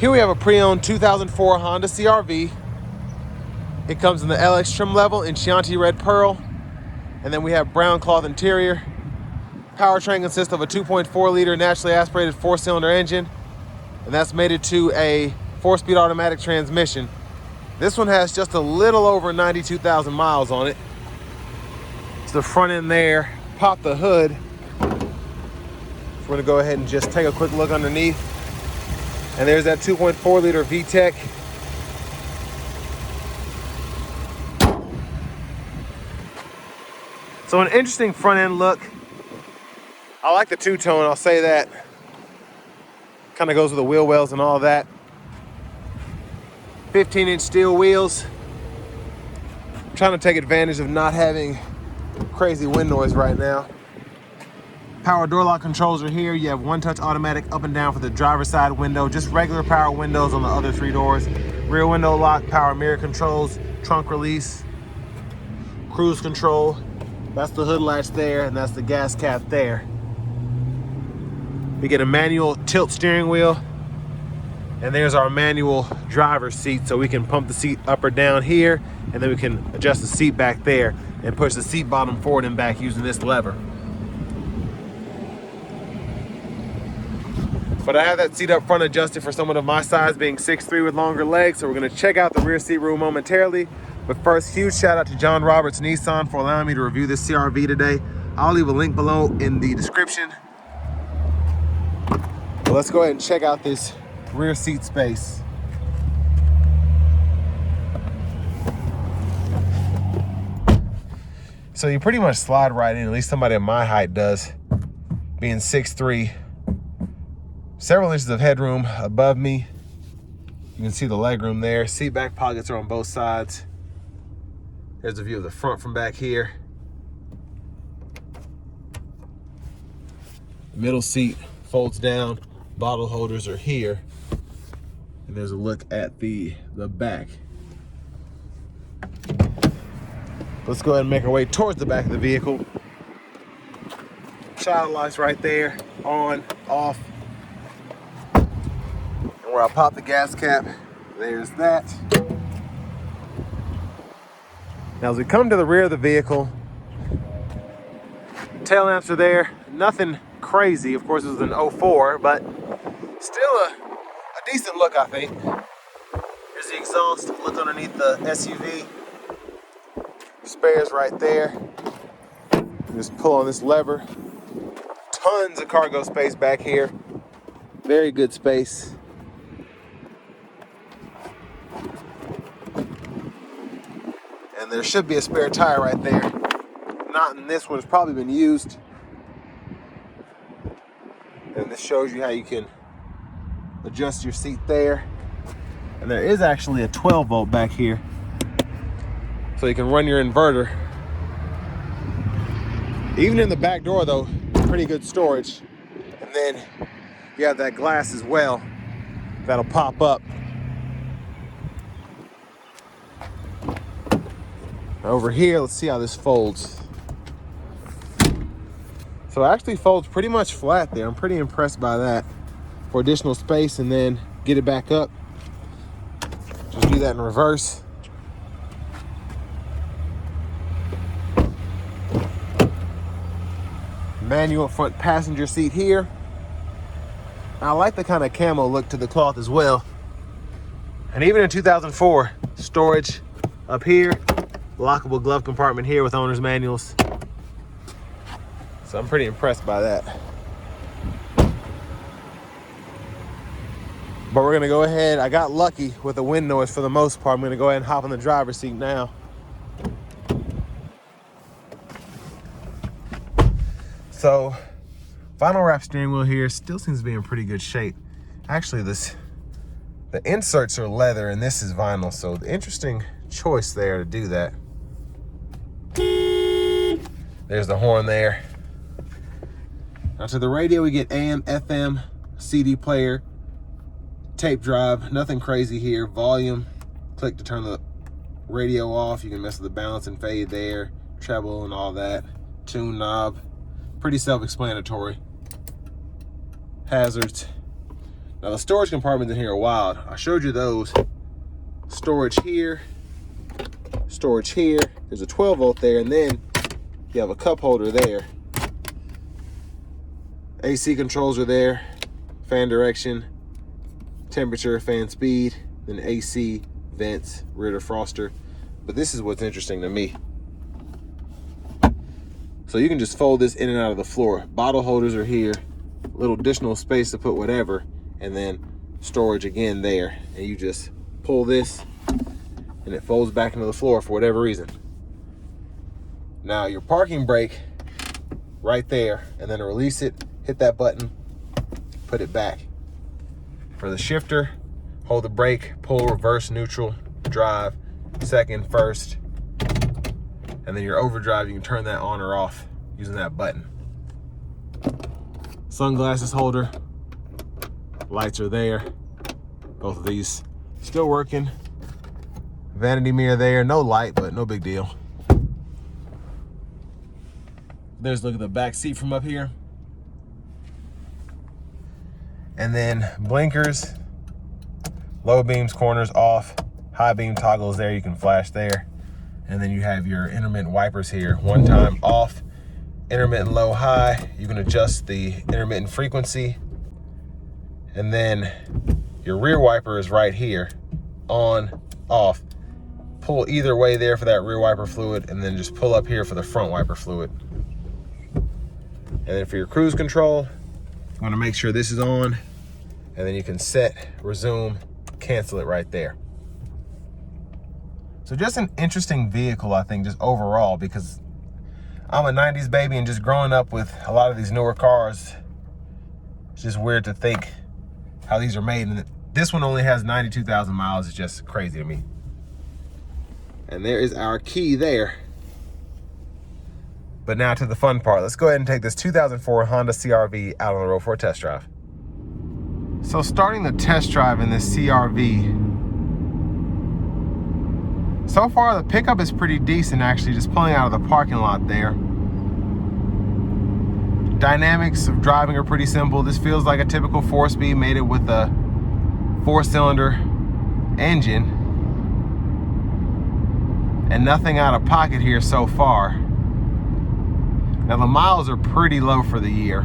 Here we have a pre-owned 2004 Honda CR-V. It comes in the LX trim level in Chianti Red Pearl. And then we have brown cloth interior. Powertrain consists of a 2.4-liter naturally aspirated 4-cylinder engine, and that's mated to a 4-speed automatic transmission. This one has just a little over 92,000 miles on it. It's the front end there. Pop the hood. So we're gonna go ahead and just take a quick look underneath. And there's that 2.4-liter VTEC. So an interesting front end look. I like the two-tone, I'll say that. Kind of goes with the wheel wells and all that. 15-inch steel wheels. I'm trying to take advantage of not having crazy wind noise right now. Power door lock controls are here. You have one-touch automatic up and down for the driver's side window. Just regular power windows on the other 3 doors. Rear window lock, power mirror controls, trunk release, cruise control. That's the hood latch there, and that's the gas cap there. We get a manual tilt steering wheel, and there's our manual driver's seat, so we can pump the seat up or down here, and then we can adjust the seat back there and push the seat bottom forward and back using this lever. But I have that seat up front adjusted for someone of my size, being 6'3" with longer legs, so we're gonna check out the rear seat room momentarily. But first, huge shout out to John Roberts Nissan for allowing me to review this CR-V today. I'll leave a link below in the description. But let's go ahead and check out this rear seat space. So you pretty much slide right in, at least somebody of my height does, being 6'3". Several inches of headroom above me. You can see the legroom there. Seat back pockets are on both sides. There's a view of the front from back here. The middle seat folds down. Bottle holders are here. And there's a look at the back. Let's go ahead and make our way towards the back of the vehicle. Child lights right there, on, off. And where I pop the gas cap, there's that. Now as we come to the rear of the vehicle, tail lamps are there. Nothing crazy. Of course, it was an 04, but still a decent look, I think. Here's the exhaust. Look underneath the SUV. Spares right there. Just pull on this lever. Tons of cargo space back here. Very good space. And there should be a spare tire right there. Not in this one, it's probably been used. And this shows you how you can adjust your seat there. And there is actually a 12 volt back here. So you can run your inverter. Even in the back door though, pretty good storage. And then you have that glass as well that'll pop up. Over here, let's see how this folds. So it actually folds pretty much flat there. I'm pretty impressed by that. For additional space, and then get it back up. Just do that in reverse. Manual front passenger seat here. I like the kind of camo look to the cloth as well. And even in 2004, storage up here. Lockable glove compartment here with owner's manuals. So I'm pretty impressed by that. But we're gonna go ahead. I got lucky with the wind noise for the most part. I'm gonna go ahead and hop in the driver's seat now. So, vinyl wrap steering wheel here still seems to be in pretty good shape. Actually, the inserts are leather and this is vinyl, so the interesting choice there to do that. There's the horn there. Now to the radio, we get AM, FM, CD player, tape drive, nothing crazy here. Volume, click to turn the radio off. You can mess with the balance and fade there, treble and all that. Tune knob, pretty self-explanatory. Hazards, Now the storage compartments in here are wild. I showed you those. Storage here, storage here. There's a 12 volt there, and then you have a cup holder there. AC controls are there, fan direction, temperature, fan speed, then AC, vents, rear defroster. But this is what's interesting to me. So you can just fold this in and out of the floor. Bottle holders are here, little additional space to put whatever, and then storage again there. And you just pull this and it folds back into the floor for whatever reason. Now your parking brake right there, and then release it, hit that button, put it back. For the shifter, hold the brake, pull, reverse, neutral, drive, second, first, and then your overdrive, you can turn that on or off using that button. Sunglasses holder, lights are there. Both of these still working. Vanity mirror there, no light, but no big deal. There's a look at the back seat from up here. And then blinkers, low beams, corners off, high beam toggles there, you can flash there. And then you have your intermittent wipers here. One time off, intermittent low, high. You can adjust the intermittent frequency. And then your rear wiper is right here, on, off. Pull either way there for that rear wiper fluid, and then just pull up here for the front wiper fluid. And then for your cruise control, you want to make sure this is on, and then you can set, resume, cancel it right there. So just an interesting vehicle, I think, just overall, because I'm a 90s baby, and just growing up with a lot of these newer cars, it's just weird to think how these are made. And this one only has 92,000 miles. It's just crazy to me. And there is our key there. But now to the fun part. Let's go ahead and take this 2004 Honda CR-V out on the road for a test drive. So starting the test drive in this CR-V, so far the pickup is pretty decent, actually, just pulling out of the parking lot there. Dynamics of driving are pretty simple. This feels like a typical 4-speed, made it with a 4-cylinder engine. And nothing out of pocket here so far. Now the miles are pretty low for the year.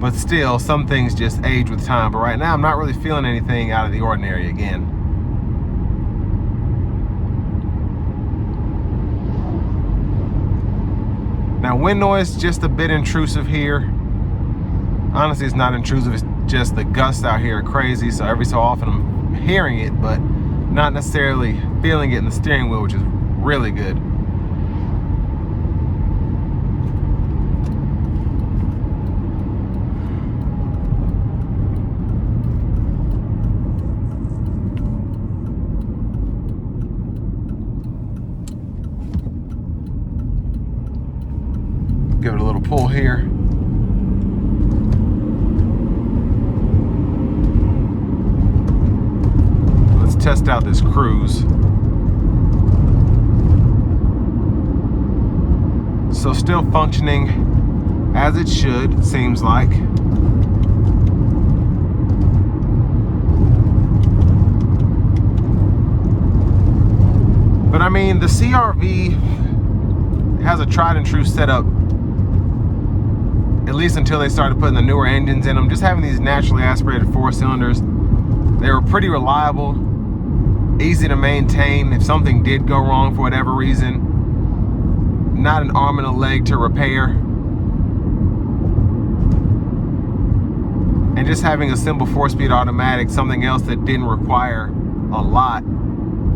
But still, some things just age with time. But right now, I'm not really feeling anything out of the ordinary again. Now, wind noise, just a bit intrusive here. Honestly, it's not intrusive, it's just the gusts out here are crazy. So every so often I'm hearing it, but not necessarily feeling it in the steering wheel, which is really good. Give it a little pull here. Let's test out this cruise. So still functioning as it should, seems like. But I mean, the CR-V has a tried and true setup, at least until they started putting the newer engines in them. Just having these naturally aspirated 4-cylinders, they were pretty reliable, easy to maintain. If something did go wrong for whatever reason, not an arm and a leg to repair. And just having a simple 4-speed automatic, something else that didn't require a lot,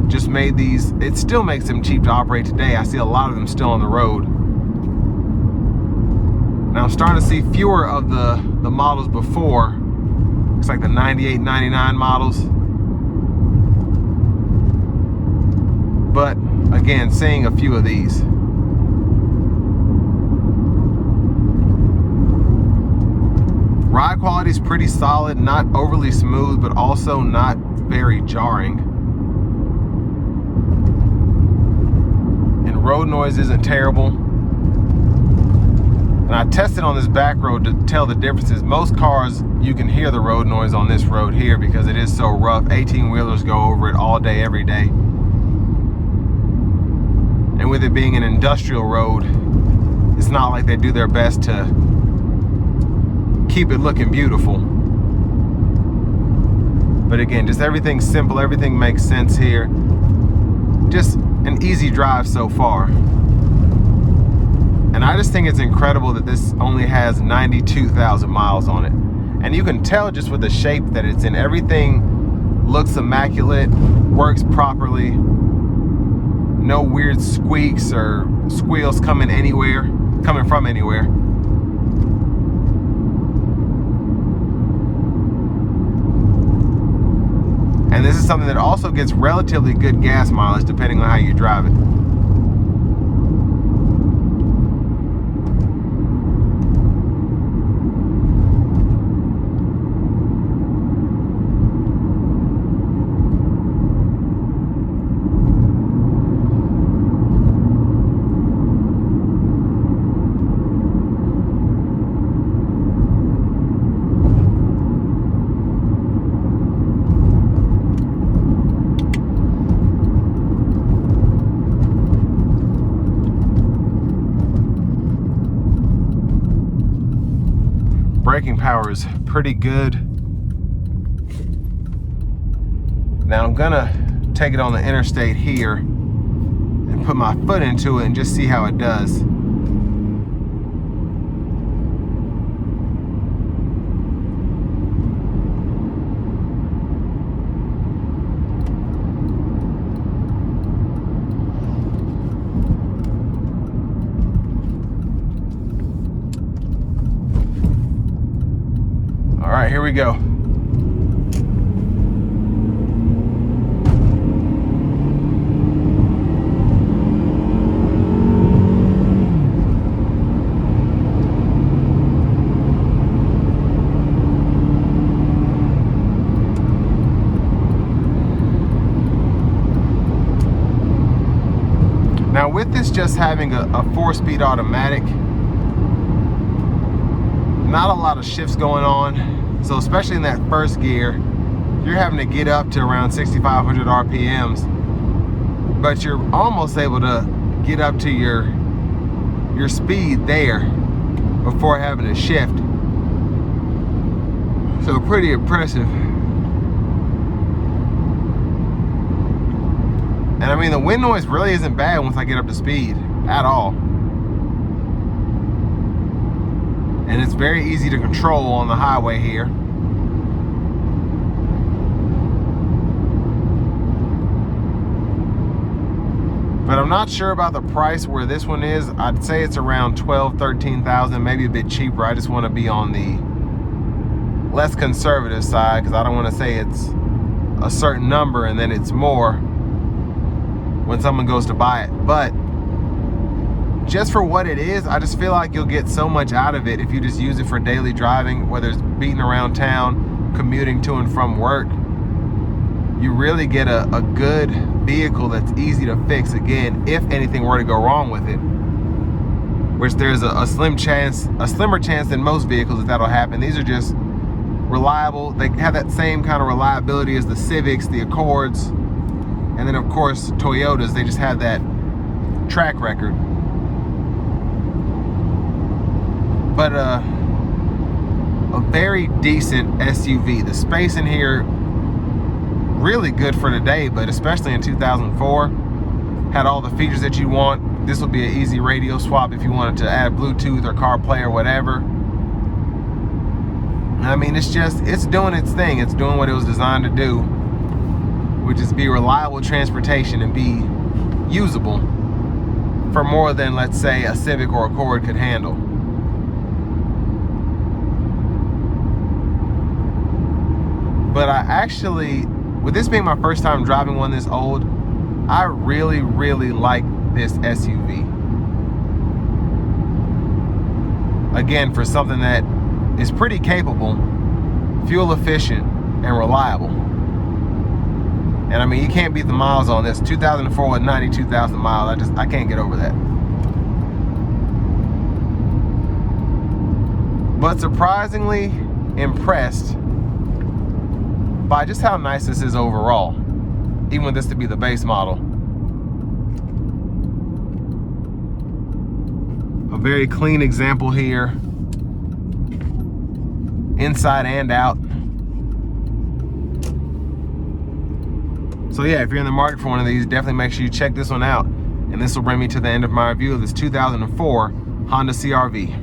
just made these, it still makes them cheap to operate today. I see a lot of them still on the road. Now I'm starting to see fewer of the models before. Looks like the 98, 99 models. But again, seeing a few of these. Ride quality is pretty solid, not overly smooth, but also not very jarring. And road noise isn't terrible. And I tested on this back road to tell the differences. Most cars, you can hear the road noise on this road here because it is so rough. 18-wheelers go over it all day, every day. And with it being an industrial road, it's not like they do their best to keep it looking beautiful. But again, just everything's simple, everything makes sense here. Just an easy drive so far. And I just think it's incredible that this only has 92,000 miles on it. And you can tell just with the shape that it's in. Everything looks immaculate, works properly. No weird squeaks or squeals coming from anywhere. And this is something that also gets relatively good gas mileage depending on how you drive it. Braking power is pretty good. Now I'm gonna take it on the interstate here and put my foot into it and just see how it does. All right, here we go. Now with this just having a 4-speed automatic, not a lot of shifts going on. So especially in that first gear, you're having to get up to around 6,500 RPMs, but you're almost able to get up to your speed there before having to shift. So pretty impressive. And I mean, the wind noise really isn't bad once I get up to speed at all. And it's very easy to control on the highway here. But I'm not sure about the price where this one is. I'd say it's around 12,000, 13,000, maybe a bit cheaper. I just want to be on the less conservative side because I don't want to say it's a certain number and then it's more when someone goes to buy it. But just for what it is, I just feel like you'll get so much out of it if you just use it for daily driving, whether it's beating around town, commuting to and from work. You really get a good vehicle that's easy to fix, again, if anything were to go wrong with it, which there's a slimmer chance than most vehicles that'll happen. These are just reliable. They have that same kind of reliability as the Civics, the Accords, and then of course Toyotas. They just have that track record. But a very decent SUV. The space in here, really good for today, but especially in 2004, had all the features that you want. This will be an easy radio swap if you wanted to add Bluetooth or CarPlay or whatever. I mean, it's doing its thing. It's doing what it was designed to do, which is be reliable transportation and be usable for more than, let's say, a Civic or Accord could handle. But I actually, with this being my first time driving one this old, I really, really like this SUV. Again, for something that is pretty capable, fuel efficient, and reliable. And I mean, you can't beat the miles on this. 2004 with 92,000 miles, I can't get over that. but surprisingly impressed by just how nice this is overall, even with this to be the base model. A very clean example here, inside and out. So yeah, if you're in the market for one of these, definitely make sure you check this one out. And this will bring me to the end of my review of this 2004 Honda CR-V.